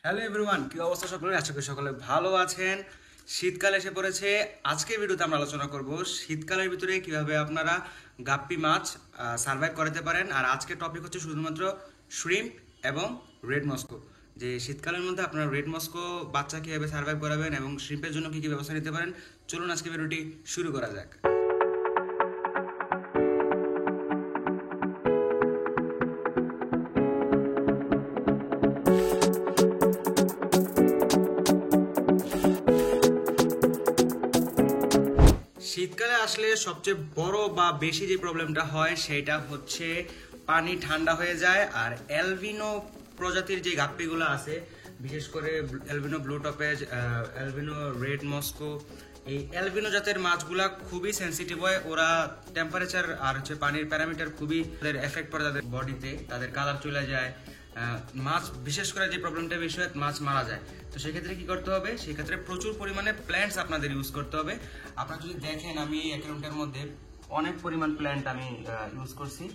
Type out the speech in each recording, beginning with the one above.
Hello everyone, কি অবস্থা সকলের? আশা করি সকলে ভালো আছেন। শীতকাল এসে পড়েছে। আজকের ভিডিওতে আমরা আলোচনা করব শীতকালের ভিতরে কিভাবে আপনারা গাপ্পি মাছ সার্ভাইভ করাতে পারেন। আর আজকের টপিক হচ্ছে শুধুমাত্র শ্রিম্প এবং রেড মস্কো। যে শীতকালের মধ্যে আপনারা রেড মস্কো বাচ্চা কীভাবে সার্ভাইভ করাবেন এবং শ্রিম্পের জন্য কী কী ব্যবস্থা নিতে পারেন, চলুন আজকে ভিডিওটি শুরু করা যাক। শীতকালে আসলে সবচেয়ে বড় বা বেশি যে প্রবলেমটা হয় সেটা হচ্ছে পানি ঠান্ডা হয়ে যায়। আর অ্যালবিনো প্রজাতির যে গাপ্পিগুলো আছে, বিশেষ করে albino blue topaz, albino red Moscow, এই অ্যালবিনো জাতের মাছগুলা খুবই সেন্সিটিভ হয়। ওরা টেম্পারেচার আর হচ্ছে পানির প্যারামিটার খুবই তাদের এফেক্ট করে তাদের বডিতে, তাদের কালার চলে যায়। মাছ বিশেষ করে যে প্রবলেমটা বেশি হয়, মাছ মারা যায়। তো সেক্ষেত্রে কি করতে হবে? সেক্ষেত্রে প্রচুর পরিমাণে প্ল্যান্টস আপনাদের ইউজ করতে হবে। আপনারা যদি দেখেন, আমি অ্যাকাউন্টের মধ্যে অনেক পরিমাণ প্ল্যান্ট আমি ইউজ করছি।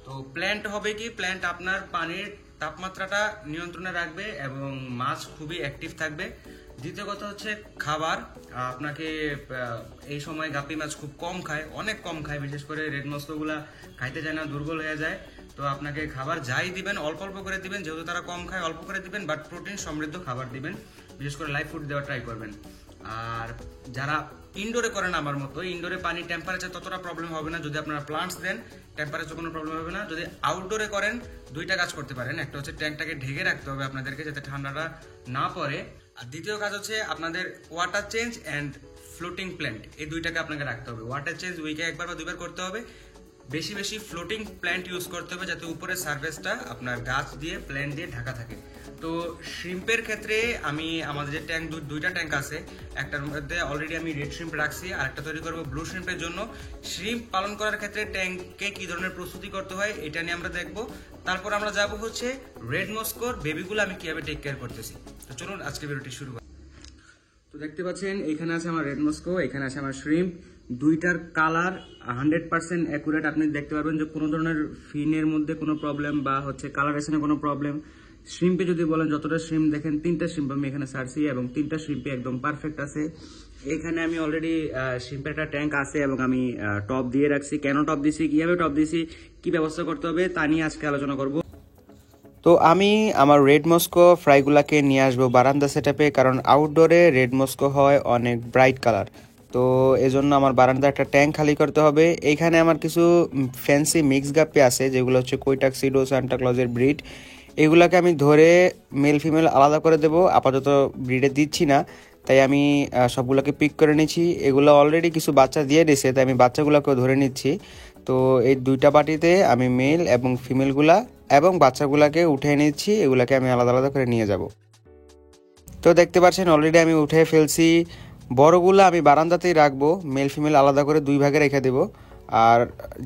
তো প্ল্যান্ট হবে কি, প্ল্যান্ট আপনার পানির তাপমাত্রাটা নিয়ন্ত্রণে রাখবে এবং মাছ খুবই অ্যাক্টিভ থাকবে। দ্বিতীয় কথা হচ্ছে খাবার। আপনাকে এই সময় গাপ্পি মাছ খুব কম খায়, অনেক কম খায়, বিশেষ করে রেড মস্কোগুলা খাইতে যায় না, দুর্বল হয়ে যায়। তো আপনাকে খাবার যাই দিবেন অল্প অল্প করে দিবেন, যেহেতু তারা কম খায় অল্প করে দিবেন, বাট প্রোটিন সমৃদ্ধ খাবার দিবেন। বিশেষ করে লাইভ ফুড দেওয়ার ট্রাই করবেন। আর যারা ইনডোরে করেন আমার মতো, ইনডোরে পানির টেম্পারেচার ততটা প্রবলেম হবে না। যদি আপনারা প্লান্টস দেন, টেম্পারেচার কোনো প্রবলেম হবে না। যদি আউটডোরে করেন, দুইটা কাজ করতে পারেন। একটা হচ্ছে ট্যাঙ্কটাকে ঢেকে রাখতে হবে আপনাদেরকে, যাতে ঠান্ডাটা না পড়ে। আর দ্বিতীয় কাজ হচ্ছে আপনাদের water change and floating plant, এই দুইটাকে আপনাকে রাখতে হবে। ওয়াটার চেঞ্জ উইকে একবার বা দুইবার করতে হবে। বেশি বেশি ফ্লোটিং প্ল্যান্ট ইউজ করতে হবে, যাতে উপরের সারফেসটা আপনার গাছ দিয়ে প্ল্যান্ট দিয়ে ঢাকা থাকে। তো শ্রিম্পের ক্ষেত্রে আমি আমাদের যে ট্যাঙ্ক, দুইটা ট্যাঙ্ক আছে, একটার মধ্যে অলরেডি আমি রেড শ্রিম্প রাখছি, আর একটা তৈরি করবো ব্লু শ্রিম্পের জন্য। শ্রিম্প পালন করার ক্ষেত্রে ট্যাঙ্কে কি ধরনের প্রস্তুতি করতে হয় এটা নিয়ে আমরা দেখবো। তারপর আমরা যাব হচ্ছে রেড মস্কোর বেবিগুলো আমি কিভাবে টেক কেয়ার করতেছি। তো চলুন আজকে ভিডিওটি শুরু করি। তো দেখতে পাচ্ছেন, এখানে আছে আমার রেড মস্কো, এখানে আছে আমার শ্রিম্প। দুইটার কালার 100% অ্যাকুরেট। আপনি দেখতে পারবেন যে কোনো ধরনের ফিনের মধ্যে কোনো প্রবলেম বা হচ্ছে কালারেশনে কোনো প্রবলেম। শ্রিম্পে যদি বলেন, যতটা শ্রিম্প দেখেন, 3টা শ্রিম্প আমি এখানে ছাড়ছি এবং 3টা শ্রিম্পে একদম পারফেক্ট আছে। এখানে আমি অলরেডি শ্রিম্পের একটা ট্যাঙ্ক আছে এবং আমি টপ দিয়ে রাখছি। কেন টপ দিছি, কিভাবে টপ দিছি, কি ব্যবস্থা করতে হবে তা নিয়ে আজকে আলোচনা করব। তো আমি আমার রেড মস্কো ফ্রাইগুলাকে নিয়ে আসবো বারান্দা সেটআপে, কারণ আউটডোরে রেড মস্কো হয় অনেক ব্রাইট কালার। তো এজন্য আমার বারান্দা একটা ট্যাঙ্ক খালি করতে হবে। এইখানে আমার কিছু ফ্যান্সি মিক্স গাপ্পি আছে, যেগুলো হচ্ছে কৈটাক্সিডো সান্টা ক্লজের ব্রিড। এগুলাকে আমি ধরে মেল ফিমেল আলাদা করে দেবো। আপাতত ব্রিডে দিচ্ছি না, তাই আমি সবগুলোকে পিক করে নিচ্ছি। এগুলো অলরেডি কিছু বাচ্চা দিয়ে দিয়েছে, তাই আমি বাচ্চাগুলোকেও ধরে নিচ্ছি। তো এই দুইটা বাটিতে আমি মেল এবং ফিমেলগুলা এবং বাচ্চাগুলাকে উঠে নিচ্ছি। এগুলাকে আমি আলাদা আলাদা করে নিয়ে যাব। তো দেখতে পাচ্ছেন অলরেডি আমি উঠে ফেলছি। বড়গুলো আমি বারান্দাতেই রাখবো, মেল ফিমেল আলাদা করে 2 ভাগে রেখে দেবো। আর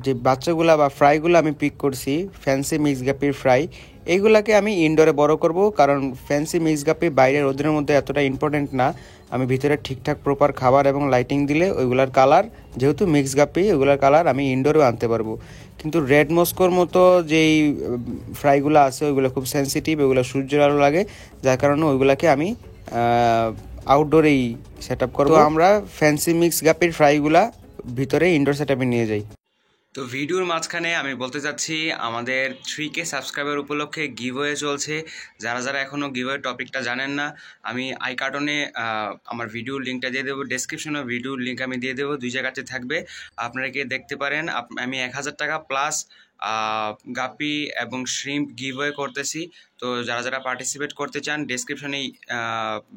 যে বাচ্চাগুলা বা ফ্রাইগুলো আমি পিক করছি, ফ্যান্সি মিক্স গাপ্পির ফ্রাই, এইগুলাকে আমি ইনডোরে বড় করব, কারণ ফ্যান্সি মিক্স গাপ্পি বাইরের রোদের মধ্যে এতটা ইম্পর্টেন্ট না। আমি ভিতরে ঠিকঠাক প্রপার খাবার এবং লাইটিং দিলে ওইগুলার কালার, যেহেতু মিক্স গাপ্পি, ওইগুলার কালার আমি ইনডোরেও আনতে পারবো। কিন্তু রেড মস্কোর মতো যেই ফ্রাইগুলো আছে, ওইগুলো খুব সেন্সিটিভ, ওইগুলো সূর্যের আলো লাগে, যার কারণে ওইগুলাকে আমি আউটডোরেই সেট আপ করবো। আমরা ফ্যান্সি মিক্স গাপ্পির ফ্রাইগুলা ভিতরে ইনডোর সেট আপে নিয়ে যাই। তো ভিডিওর মাঝখানে আমি বলতে চাচ্ছি, আমাদের 3K সাবস্ক্রাইবার উপলক্ষে গিভওয়ে চলছে। যারা যারা এখনও গিভওয়ে টপিকটা জানেন না, আমি আই কার্টনে আমার ভিডিওর লিঙ্কটা দিয়ে দেবো, ডেসক্রিপশনে ভিডিওর লিঙ্ক আমি দিয়ে দেবো, 2 জায়গাতে থাকবে, আপনারা গিয়ে দেখতে পারেন। আমি 1000 টাকা প্লাস গাপ্পি এবং শ্রিম্প গিভওয়ে করতেছি। তো যারা যারা পার্টিসিপেট করতে চান, ডেসক্রিপশনে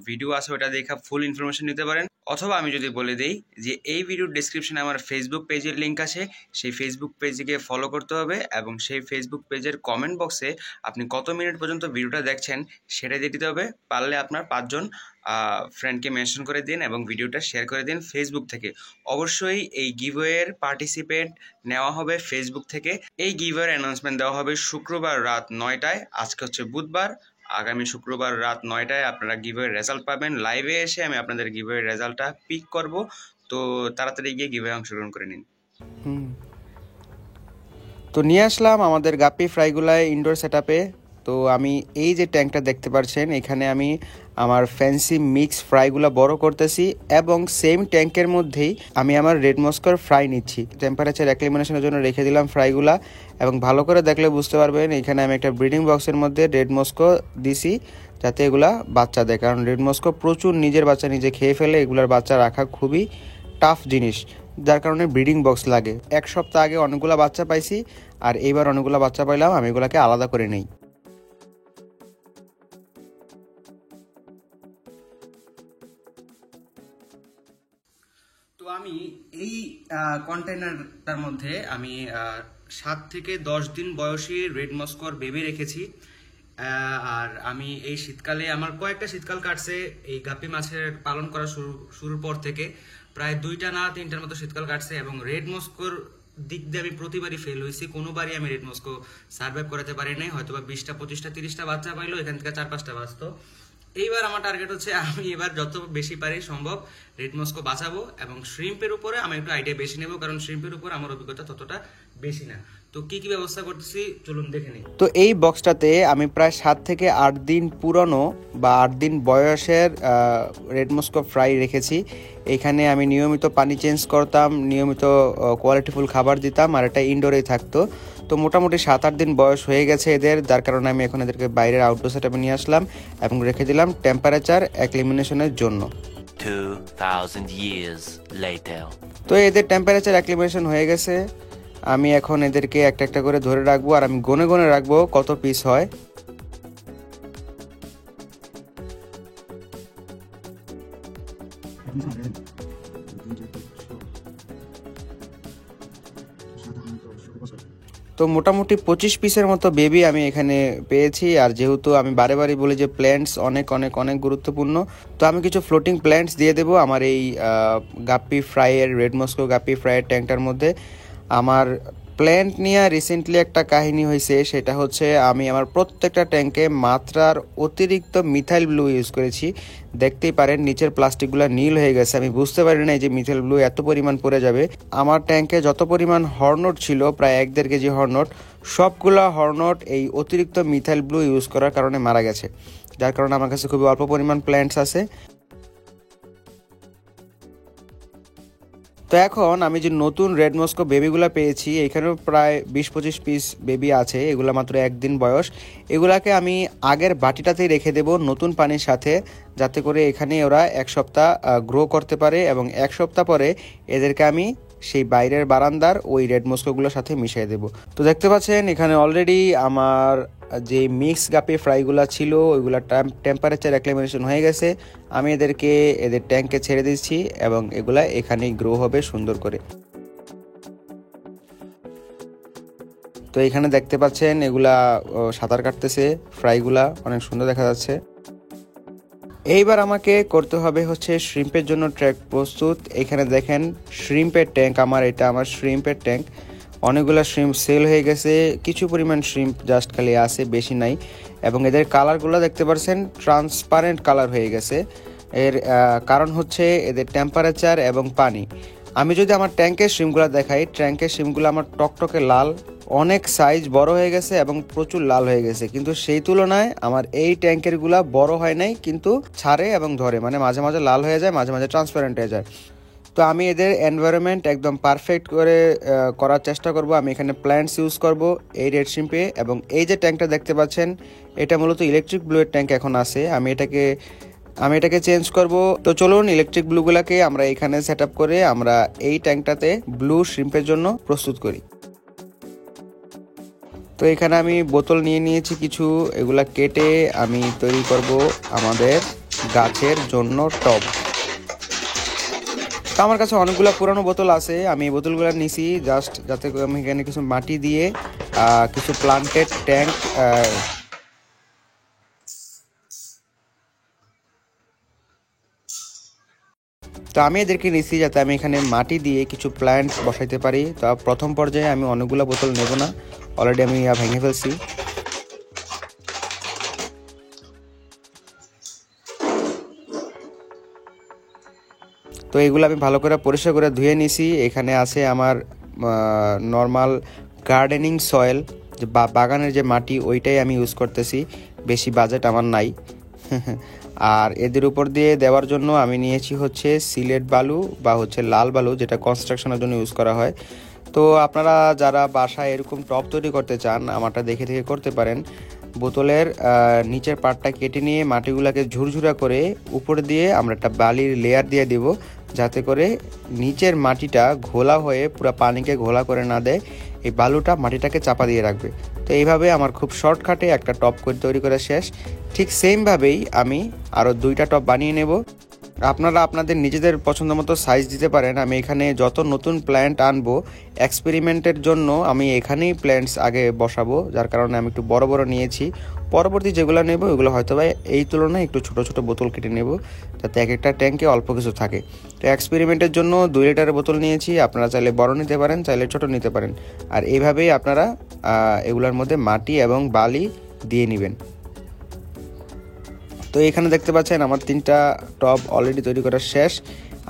ভিডিও আছে, ওটা দেখে ফুল ইনফরমেশন নিতে পারেন। অথবা আমি যদি বলে দিই যে এই ভিডিওর ডেসক্রিপশনে আমার ফেসবুক পেজের লিঙ্ক আছে, সেই ফেসবুক পেজকে ফলো করতে হবে এবং সেই ফেসবুক পেজের কমেন্ট বক্সে আপনি কত মিনিট পর্যন্ত ভিডিওটা দেখছেন সেটা দিয়ে দিতে হবে। পারলে আপনার 5 জন ফ্রেন্ডকে মেনশন করে দিন এবং ভিডিওটা শেয়ার করে দিন ফেসবুক থেকে। অবশ্যই এই গিভওয়ের পার্টিসিপেন্ট নেওয়া হবে ফেসবুক থেকে। এই গিভওয়ের অ্যানাউন্সমেন্ট দেওয়া হবে শুক্রবার রাত 9টায়। আজকে হচ্ছে বুধবার, আগামী শুক্রবার রাত 9টায় আপনারা গিভওয়ের রেজাল্ট পাবেন। লাইভে এসে আমি আপনাদের গিভওয়ের রেজাল্টটা পিক করব। তো তাড়াতাড়ি গিয়ে গিভওয়ে অংশগ্রহণ করে নিন। তো নিয়ে আসলাম আমাদের গাপ্পি ফ্রাইগুলাই ইনডোর সেটআপে। তো আমি এই যে ট্যাঙ্কটা দেখতে পাচ্ছেন, এখানে আমি আমার ফ্যান্সি মিক্স ফ্রাইগুলো বড় করতেছি এবং সেম ট্যাঙ্কের মধ্যেই আমি আমার রেড মস্কোর ফ্রাই নিচ্ছি। টেম্পারেচার অ্যাক্লিমেশনের জন্য রেখে দিলাম ফ্রাইগুলা, এবং ভালো করে দেখলে বুঝতে পারবেন এখানে আমি একটা ব্রিডিং বক্সের মধ্যে রেড মস্কো দিছি যাতে এগুলা বাচ্চা দেয়, কারণ রেড মস্কো প্রচুর নিজের বাচ্চা নিজে খেয়ে ফেলে, এগুলার বাচ্চা রাখা খুবই টাফ জিনিস, যার কারণে ব্রিডিং বক্স লাগে। এক সপ্তাহ আগে অনেকগুলো বাচ্চা পাইছি আর এইবার অনেকগুলো বাচ্চা পাইলাম, আমি এগুলাকে আলাদা করে নেই। তো আমি এই কন্টেনারটার মধ্যে আমি 7 থেকে 10 দিন বয়সী রেড মস্কোর বেবি রেখেছি। আর আমি এই শীতকালে আমার কয়েকটা শীতকাল কাটছে এই গাপ্পি মাছের পালন করা শুরুর পর থেকে, প্রায় 2টা না 3টার মতো শীতকাল কাটছে, এবং রেড মস্কোর দিক দিয়ে আমি প্রতিবারই ফেল হয়েছি, কোনোবারই আমি রেড মস্কো সার্ভাইভ করাতে পারি নাই। হয়তো বা 20টা 25টা 30টা বাচ্চা পাইলো, এখান থেকে 4-5টা বাঁচতো। এইবার আমার টার্গেট হচ্ছে আমি এবার যত বেশি পারি সম্ভব রেড মস্কো বাঁচাবো, এবং শ্রিম্পের উপরে আমি একটু আইডিয়া বেশি নেব, কারণ শ্রিম্পের উপর আমার অভিজ্ঞতা ততটা বেশি না। তো কি কি ব্যবস্থা করতেছি চলুন দেখে নিই। তো এই বক্সটাতে আমি প্রায় 7 থেকে 8 দিন পুরনো বা 8 দিন বয়সের রেড মস্কো ফ্রাই রেখেছি। এখানে আমি নিয়মিত পানি চেঞ্জ করতাম, নিয়মিত কোয়ালিটিফুল খাবার দিতাম, আর এটা ইনডোরেই থাকতো। তো মোটামুটি 7-8 দিন বয়স হয়ে গেছে এদের, যার কারণে আমি এখন এদেরকে বাইরের আউটডোর সেটআপে নিয়ে আসলাম এবং রেখে দিলাম টেম্পারেচার অ্যাক্লিমেশনের জন্য। 2000 years later. তো এদের টেম্পারেচার অ্যাক্লিমেশন হয়ে গেছে। আমি এখন এদেরকে একটা একটা করে ধরে রাখবো, আর আমি গনে গনে রাখবো কত পিস হয়। তো মোটামুটি 25 পিসের মতো বেবি আমি এখানে পেয়েছি। আর যেহেতু আমি বারে বারে বলি যে প্ল্যান্টস অনেক অনেক অনেক গুরুত্বপূর্ণ, তো আমি কিছু ফ্লোটিং প্ল্যান্টস দিয়ে দেবো আমার এই গাপ্পি ফ্রাইয়ের রেড মস্কো গাপ্পি ফ্রাইয়ের ট্যাঙ্কটার মধ্যে। আমার প্ল্যান্ট নিয়ে রিসেন্টলি একটা কাহিনী হয়েছে, সেটা হচ্ছে আমি আমার প্রত্যেকটা ট্যাঙ্কে মাত্রার অতিরিক্ত মিথাইল ব্লু ইউজ করেছি। দেখতেই পারেন নিচের প্লাস্টিকগুলো নীল হয়ে গেছে, আমি বুঝতে পারি না যে মিথাইল ব্লু এত পরিমাণ পড়ে যাবে। আমার ট্যাঙ্কে যত পরিমাণ হর্নট ছিল, প্রায় 1-1.5 কেজি হর্নট, সবগুলো হর্নট এই অতিরিক্ত মিথাইল ব্লু ইউজ করার কারণে মারা গেছে, যার কারণে আমার কাছে খুবই অল্প পরিমাণ প্ল্যান্টস আছে। তো এখন আমি যে নতুন রেড মস্কো বেবিগুলো পেয়েছি, এখানেও প্রায় 20-25 পিস বেবি আছে, এগুলো মাত্র 1 দিন বয়স। এগুলাকে আমি আগের বাটিটাতেই রেখে দেব নতুন পানির সাথে, যাতে করে এখানে ওরা 1 সপ্তাহ গ্রো করতে পারে, এবং 1 সপ্তাহ পরে এদেরকে আমি সেই বাইরের বারান্দার ওই রেড মস্কোগুলোর সাথে মিশিয়ে দেব। তো দেখতে পাচ্ছেন এখানে অলরেডি আমার যে মিক্স গাপি ফ্রাইগুলো ছিল ওইগুলো টেম্পারেচার অ্যাক্লিমেশন হয়ে গেছে। আমি এদেরকে এদের ট্যাঙ্কে ছেড়ে দিচ্ছি এবং এগুলা এখানেই গ্রো হবে সুন্দর করে। তো এখানে দেখতে পাচ্ছেন এগুলা সাঁতার কাটতেছে, ফ্রাইগুলা অনেক সুন্দর দেখা যাচ্ছে। এইবার আমাকে করতে হবে হচ্ছে শ্রিম্পের জন্য ট্যাঙ্ক প্রস্তুত। এখানে দেখেন শ্রিম্পের ট্যাঙ্ক আমার, এটা আমার শ্রিম্পের ট্যাঙ্ক। অনেকগুলো শ্রিম্প সেল হয়ে গেছে, কিছু পরিমাণ শ্রিম্প জাস্ট খালি আছে, বেশি নাই। এবং এদের কালারগুলো দেখতে পাচ্ছেন ট্রান্সপারেন্ট কালার হয়ে গেছে। এর কারণ হচ্ছে এদের টেম্পারেচার এবং পানি। আমি যদি আমার ট্যাঙ্কের শ্রিম্পগুলো দেখাই, ট্যাঙ্কের শ্রিম্পগুলো আমার টকটকে লাল, অনেক সাইজ বড় হয়ে গেছে এবং প্রচুর লাল হয়ে গেছে। কিন্তু সেই তুলনায় আমার এই ট্যাঙ্কেরগুলো বড় হয় নাই, কিন্তু ছাড়ে এবং ধরে, মানে মাঝে মাঝে লাল হয়ে যায়, মাঝে মাঝে ট্রান্সপারেন্ট হয়ে যায়। তো আমি এদের এনভায়রনমেন্ট একদম পারফেক্ট করে করার চেষ্টা করব। আমি এখানে প্ল্যান্টস ইউজ করব এই রেড শ্রিম্পে। এবং এই যে ট্যাঙ্কটা দেখতে পাচ্ছেন, এটা মূলত ইলেকট্রিক ব্লুয়ের ট্যাঙ্ক এখন আছে, আমি এটাকে চেঞ্জ করব। তো চলুন ইলেকট্রিক ব্লুগুলোকে আমরা এখানে সেট আপ করে আমরা এই ট্যাঙ্কটাতে ব্লু শ্রিম্পের জন্য প্রস্তুত করি। তো এখানে আমি বোতল নিয়ে নিয়েছি কিছু, এগুলা কেটে আমি তৈরি করব আমাদের গাছের জন্য টব। তো আমার কাছে অনেকগুলো পুরানো বোতল আছে, আমি এই বোতলগুলো নিছি জাস্ট যাতে আমি এখানে কিছু মাটি দিয়ে কিছু প্লান্টেড ট্যাঙ্ক তো আমি এদেরকে নিচ্ছি যাতে আমি এখানে মাটি দিয়ে কিছু প্ল্যান্ট বসাইতে পারি। তো প্রথম পর্যায়ে আমি অনেকগুলো বোতল নেব না, অলরেডি আমি ভেঙে ফেলছি। তো এগুলো আমি ভালো করে পরিষ্কার করে ধুয়ে নিছি। এখানে আছে আমার নর্মাল গার্ডেনিং সয়েল, যে বাগানের যে মাটি ওইটাই আমি ইউজ করতেছি, বেশি বাজেট আমার নাই। আর এদের উপর দিয়ে দেওয়ার জন্য আমি নিয়েছি হচ্ছে সিলেট বালু বা হচ্ছে লাল বালু, যেটা কনস্ট্রাকশনের জন্য ইউজ করা হয়। তো আপনারা যারা বাসায় এরকম টব তৈরি করতে চান আমারটা দেখে দেখে করতে পারেন। বোতলের নিচের পার্টটা কেটে নিয়ে মাটিগুলোকে ঝুরঝুরা করে উপর দিয়ে আমরা একটা বালির লেয়ার দিয়ে দিব, যাতে করে নিচের মাটিটা ঘোলা হয়ে পুরো পানিকে ঘোলা করে না দেয়, এই বালুটা মাটিটাকে চাপা দিয়ে রাখবে। তো এইভাবে আমার খুব শর্টকাটে একটা টব তৈরি করা শেষ। ঠিক সেমভাবেই আমি আরও 2টা টব বানিয়ে নেব। আপনারা আপনাদের নিজেদের পছন্দ মতো সাইজ দিতে পারেন। আমি এখানে যত নতুন প্ল্যান্ট আনবো এক্সপেরিমেন্টের জন্য আমি এখানেই প্ল্যান্টস আগে বসাবো, যার কারণে আমি একটু বড় বড় নিয়েছি। পরবর্তী যেগুলো নেব ওগুলো হয়তো বা এই তুলনায় একটু ছোট ছোট বোতল কেটে নেব, যাতে এক একটা ট্যাঙ্কে অল্প কিছু থাকে। তো এক্সপেরিমেন্টের জন্য 2 লিটারের বোতল নিয়েছি, আপনারা চাইলে বড় নিতে পারেন, চাইলে ছোট নিতে পারেন। আর এইভাবেই আপনারা এগুলোর মধ্যে মাটি এবং বালি দিয়ে নেবেন। তো এখানে দেখতে পাচ্ছেন আমার 3টা টব অলরেডি তৈরি করা শেষ।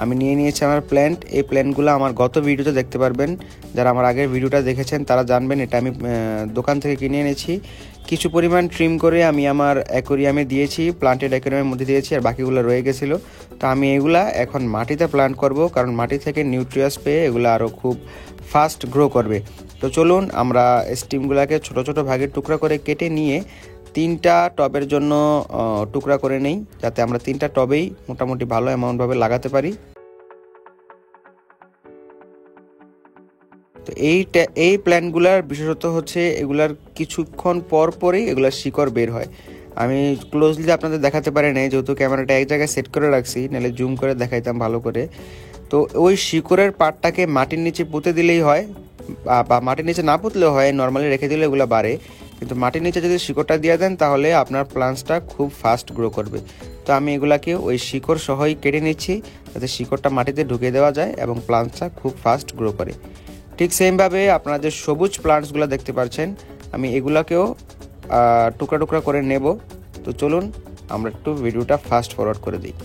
আমি নিয়ে নিয়েছি আমার প্ল্যান্ট। এই প্ল্যান্টগুলো আমার গত ভিডিওতে দেখতে পারবেন, যারা আমার আগের ভিডিওটা দেখেছেন তারা জানবেন এটা আমি দোকান থেকে কিনে এনেছি। কিছু পরিমাণ ট্রিম করে আমি আমার অ্যাকোরিয়ামে দিয়েছি, প্লান্টেড অ্যাকোরিয়ামের মধ্যে দিয়েছি, আর বাকিগুলো রয়ে গেছিলো। তো আমি এগুলা এখন মাটিতে প্লান্ট করব, কারণ মাটি থেকে নিউট্রিয়াস পেয়ে এগুলো আরও খুব ফাস্ট গ্রো করবে। তো চলুন আমরা স্টিমগুলোকে ছোট ছোট ভাগের টুকরা করে কেটে নিয়ে 3টা টবের জন্য টুকরা করে নেই, যাতে আমরা 3টা টবেই মোটামুটি ভালো অ্যামাউন্টভাবে লাগাতে পারি। তো এই প্ল্যান্টগুলার বিশেষত হচ্ছে এগুলার কিছুক্ষণ পর পরেই এগুলার শিকড় বের হয়। আমি ক্লোজলি আপনাদের দেখাতে পারি না, যেহেতু ক্যামেরাটা এক জায়গায় সেট করে রাখছি, নাহলে জুম করে দেখাইতাম ভালো করে। তো ওই শিকড়ের পাটটাকে মাটির নিচে পুঁতে দিলেই হয়, বা মাটির নিচে না পুঁতলেও হয়, নর্মালি রেখে দিলে এগুলো বাড়ে। কিন্তু মাটির নিচে যদি শিকড়টা দিয়ে দেন তাহলে আপনার প্লান্টসটা খুব ফাস্ট গ্রো করবে। তো আমি এগুলাকে ওই শিকড় সহই কেটে নিচ্ছি, যাতে শিকড়টা মাটিতে ঢুকে দেওয়া যায় এবং প্লান্টসটা খুব ফাস্ট গ্রো করে। ঠিক সেমভাবে আপনারা যে সবুজ প্লান্টসগুলো দেখতে পাচ্ছেন আমি এগুলাকেও টুকরা টুকরা করে নেব। তো চলুন আমরা একটু ভিডিওটা ফাস্ট ফরওয়ার্ড করে দিই।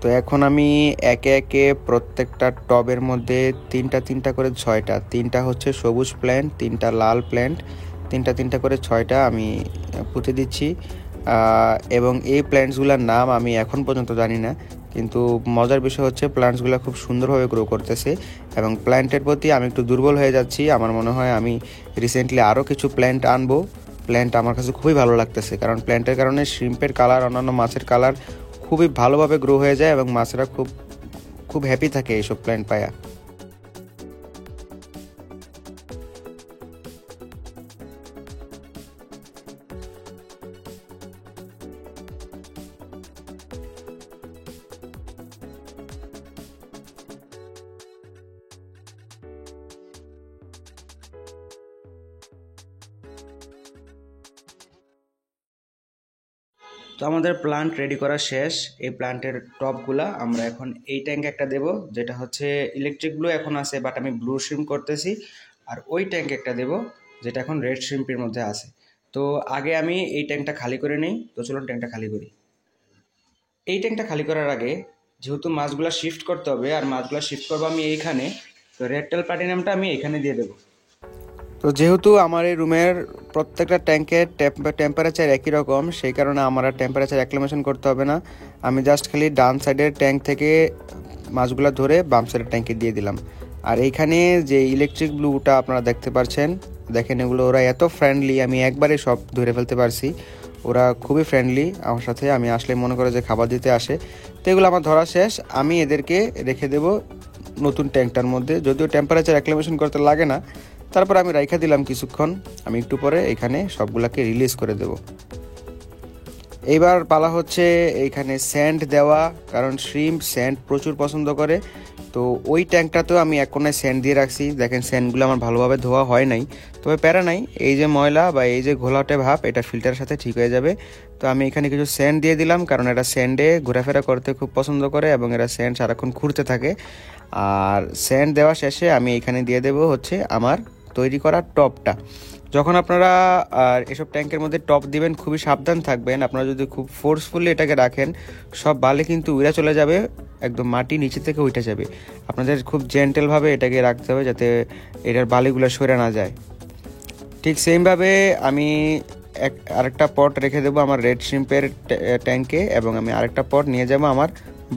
তো এখন আমি একে একে প্রত্যেকটা টবের মধ্যে 3টা করে 6টা, 3টা হচ্ছে সবুজ প্ল্যান্ট, 3টা লাল প্ল্যান্ট, 3টা করে 6টা আমি পুঁতে দিচ্ছি। এবং এই প্ল্যান্টসগুলোর নাম আমি এখন পর্যন্ত জানি না, কিন্তু মজার বিষয় হচ্ছে প্ল্যান্টসগুলো খুব সুন্দরভাবে গ্রো করতেছে এবং প্ল্যান্টের প্রতি আমি একটু দুর্বল হয়ে যাচ্ছি। আমার মনে হয় আমি রিসেন্টলি আরও কিছু প্ল্যান্ট আনবো। প্ল্যান্ট আমার কাছে খুবই ভালো লাগতেছে, কারণ প্ল্যান্টের কারণে শ্রিম্পের কালার, অন্যান্য মাছের কালার খুবই ভালোভাবে গ্রো হয়ে যায় এবং মাছেরা খুব হ্যাপি থাকে এইসব প্ল্যান্ট পায়া। তো আমাদের প্লান্ট রেডি করা শেষ। এই প্লান্টের টপগুলা আমরা এখন এই ট্যাঙ্কে একটা দেব, যেটা হচ্ছে ইলেকট্রিক ব্লু এখন আছে, বাট আমি ব্লু শ্রিম্প করতেছি। আর ওই ট্যাঙ্কে একটা দেব যেটা এখন রেড শ্রিম্পের মধ্যে আছে। তো আগে আমি এই ট্যাঙ্কটা খালি করে নিই। তো চলুন ট্যাঙ্কটা খালি করি। এই ট্যাঙ্কটা খালি করার আগে যেহেতু মাছগুলা শিফট করতে হবে, আর মাছগুলা শিফট করবো আমি এইখানে, তো রেড টেল প্লাটিনামটা আমি এখানে দিয়ে দেবো। তো যেহেতু আমার এই রুমের প্রত্যেকটা ট্যাঙ্কের টেম্পারেচার একই রকম, সেই কারণে আমার আর টেম্পারেচার অ্যাক্লিমেশন করতে হবে না। আমি জাস্ট খালি ডান সাইডের ট্যাঙ্ক থেকে মাছগুলো ধরে বাম সাইডের ট্যাঙ্কে দিয়ে দিলাম। আর এইখানে যে ইলেকট্রিক ব্লুটা আপনারা দেখতে পাচ্ছেন, দেখেন এগুলো ওরা এত ফ্রেন্ডলি, আমি একবারে সব ধরে ফেলতে পারছি। ওরা খুবই ফ্রেন্ডলি আমার সাথে, আমি আসলে মনে করে যে খাবার দিতে আসে। তো এগুলো আমার ধরা শেষ, আমি এদেরকে রেখে দেব নতুন ট্যাঙ্কটার মধ্যে। যদিও টেম্পারেচার অ্যাক্লিমেশন করতে লাগে না, তারপর আমি রাইখা দিলাম কিছুক্ষণ। আমি একটু পরে এখানে সবগুলাকে রিলিজ করে দেব। এইবার পালা হচ্ছে এইখানে স্যান্ড দেওয়া, কারণ শ্রিম্প স্যান্ড প্রচুর পছন্দ করে। তো ওই ট্যাঙ্কটাতেও আমি এক কোনায় স্যান্ড দিয়ে রাখছি। দেখেন স্যান্ডগুলো আমার ভালোভাবে ধোয়া হয় নাই, তবে প্যারা নাই, এই যে ময়লা বা এই যে ঘোলাটে ভাব এটা ফিল্টারের সাথে ঠিক হয়ে যাবে। তো আমি এখানে কিছু স্যান্ড দিয়ে দিলাম, কারণ এরা স্যান্ডে ঘোরাফেরা করতে খুব পছন্দ করে এবং এরা স্যান্ড সারাক্ষণ ঘুরতে থাকে। আর স্যান্ড দেওয়া শেষে আমি এখানে দিয়ে দেবো হচ্ছে আমার তৈরি করা টপটা। যখন আপনারা এসব ট্যাঙ্কের মধ্যে টপ দিবেন খুবই সাবধান থাকবেন। আপনারা যদি খুব ফোর্সফুলি এটাকে রাখেন সব বালি কিন্তু উড়ে চলে যাবে, একদম মাটি নিচে থেকে উঠে যাবে। আপনাদের খুব জেন্টেলভাবে এটাকে রাখতে হবে যাতে এটার বালিগুলো সরে না যায়। ঠিক সেমভাবে আমি আরেকটা পট রেখে দেবো আমার রেড শ্রিম্পের ট্যাঙ্কে, এবং আমি আরেকটা পট নিয়ে যাব আমার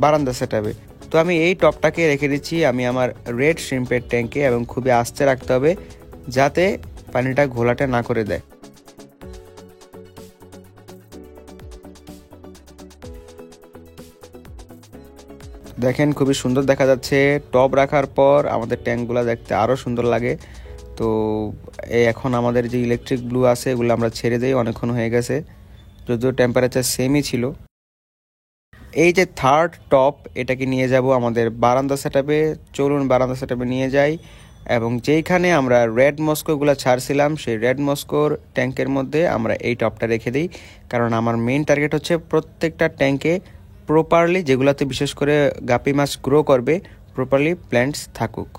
বারান্দা সেটআপে। তো আমি এই টপটাকে রেখে দিচ্ছি আমি আমার রেড শ্রিম্পের ট্যাঙ্কে, এবং খুবই আস্তে রাখতে হবে যাতে পানিটা ঘোলাটে না করে দেয়। দেখেন খুবই সুন্দর দেখা যাচ্ছে। টপ রাখার পর আমাদের ট্যাঙ্কগুলো দেখতে আরও সুন্দর লাগে। তো এখন আমাদের যে ইলেকট্রিক ব্লু আছে এগুলো আমরা ছেড়ে দিই, অনেকক্ষণ হয়ে গেছে, যদিও টেম্পারেচার সেমই ছিল। এই যে থার্ড টপ এটাকে নিয়ে যাব আমাদের বারান্দা সেটআপে। চলুন বারান্দা সেটআপে নিয়ে যাই, এবং যেইখানে আমরা রেড মস্কোগুলো ছাড়ছিলাম সেই রেড মস্কোর ট্যাঙ্কের মধ্যে আমরা এই টপটা রেখে দিই, কারণ আমার মেইন টার্গেট হচ্ছে প্রত্যেকটা ট্যাঙ্কে প্রপারলি, যেগুলোতে বিশেষ করে গাপি মাছ গ্রো করবে, প্রপারলি প্ল্যান্টস থাকুক।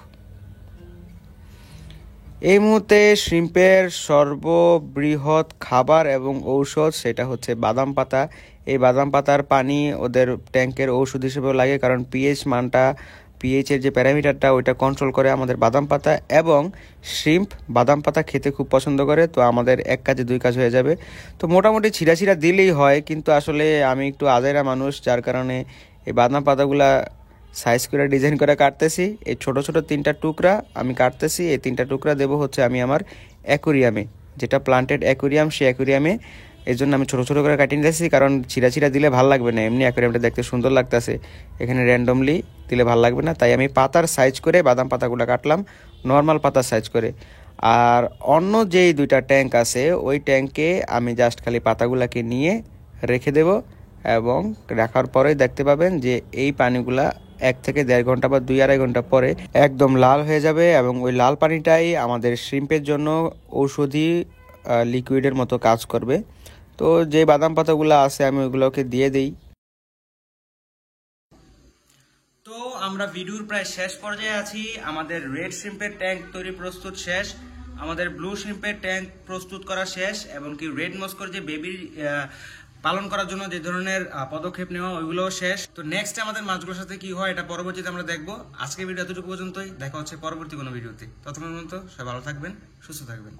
এই মুহূর্তে শ্রিম্পের সর্ববৃহৎ খাবার এবং ঔষধ সেটা হচ্ছে বাদাম পাতা। এই বাদাম পাতার পানি ওদের ট্যাঙ্কের ঔষধ হিসেবেও লাগে, কারণ পিএইচের যে প্যারামিটারটা ওইটা কন্ট্রোল করে আমাদের বাদাম পাতা, এবং শ্রিম্প বাদাম পাতা খেতে খুব পছন্দ করে। তো আমাদের এক কাজে দুই কাজ হয়ে যাবে। তো মোটামুটি ছিঁড়া দিলেই হয়, কিন্তু আসলে আমি একটু আজেরা মানুষ, যার কারণে এই বাদাম পাতাগুলা সাইজ করে ডিজাইন করে কাটতেছি। এই ছোট ছোট 3টা টুকরা আমি কাটতেছি। এই 3টা টুকরা দেবো হচ্ছে আমি আমার অ্যাকোরিয়ামে, যেটা প্লান্টেড অ্যাকোরিয়াম, সেই অ্যাকোরিয়ামে। এই জন্য আমি ছোট ছোট করে কাটিয়ে নিতেছি, কারণ ছিঁড়া দিলে ভালো লাগবে না। এমনি অ্যাকোরিয়ামটা দেখতে সুন্দর লাগতেছে, এখানে র্যান্ডমলি দিলে ভালো লাগবে না। তাই আমি পাতার সাইজ করে বাদাম পাতাগুলো কাটলাম, নর্মাল পাতার সাইজ করে। আর অন্য যেই 2টা ট্যাঙ্ক আছে ওই ট্যাঙ্কে আমি জাস্ট খালি পাতাগুলাকে নিয়ে রেখে দেব, এবং রাখার পরেই দেখতে পাবেন যে এই পানিগুলা 1 থেকে 1.5 ঘন্টা বা 2-2.5 ঘন্টা পরে একদম লাল হয়ে যাবে, এবং ওই লাল পানিটাই আমাদের শ্রিম্পের জন্য ঔষধি লিকুইডের মতো কাজ করবে। তো যে বাদাম পাতাগুলো আছে আমি ওইগুলোকে দিয়ে দিই। তো আমরা ভিডিওর প্রায় শেষ পর্যায়ে আছি। আমাদের রেড শ্রিম্পের ট্যাঙ্ক তৈরি প্রস্তুত শেষ, আমাদের ব্লু শ্রিম্পের ট্যাঙ্ক প্রস্তুত করা শেষ, এবং কি রেড মস্কোর যে বেবি পালন করার জন্য যে ধরনের পদক্ষেপ নেওয়া ওইগুলোও শেষ। তো নেক্সট আমাদের মাছগুলোর সাথে কি হয় এটা পরবর্তীতে আমরা দেখবো। আজকে ভিডিও এতটুকু পর্যন্তই, দেখা হচ্ছে পরবর্তী কোনো ভিডিওতে। ততক্ষণ পর্যন্ত সবাই ভালো থাকবেন, সুস্থ থাকবেন।